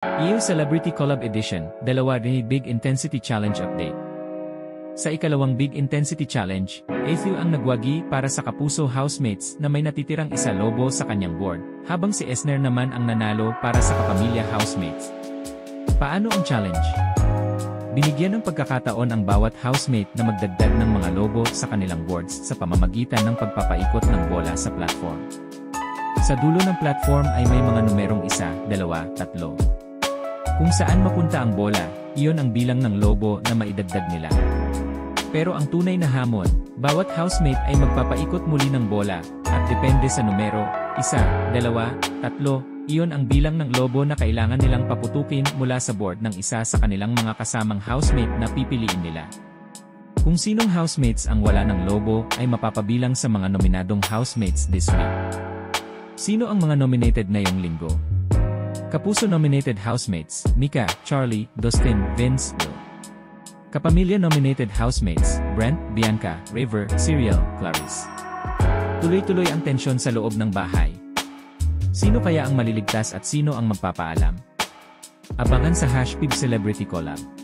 EU Celebrity Collab Edition, dalawa rin Big Intensity Challenge Update. Sa ikalawang Big Intensity Challenge, Athew ang nagwagi para sa kapuso housemates na may natitirang isa lobo sa kanyang board, habang si Esner naman ang nanalo para sa kapamilya housemates. Paano ang challenge? Binigyan ng pagkakataon ang bawat housemate na magdagdag ng mga lobo sa kanilang boards sa pamamagitan ng pagpapaikot ng bola sa platform. Sa dulo ng platform ay may mga numerong 1, 2, 3. Kung saan mapunta ang bola, iyon ang bilang ng lobo na maidagdag nila. Pero ang tunay na hamon, bawat housemate ay magpapaikot muli ng bola, at depende sa numero, 1, 2, 3, iyon ang bilang ng lobo na kailangan nilang paputukin mula sa board ng isa sa kanilang mga kasamang housemate na pipiliin nila. Kung sinong housemates ang wala ng lobo ay mapapabilang sa mga nominadong housemates this week. Sino ang mga nominated ngayong linggo? Kapuso nominated housemates, Mika, Charlie, Dustin, Vince, Will. Kapamilya nominated housemates, Brent, Bianca, River, Cyril, Clarice. Tuloy-tuloy ang tensyon sa loob ng bahay. Sino kaya ang maliligtas at sino ang magpapaalam? Abangan sa #PibCelebrityCollab.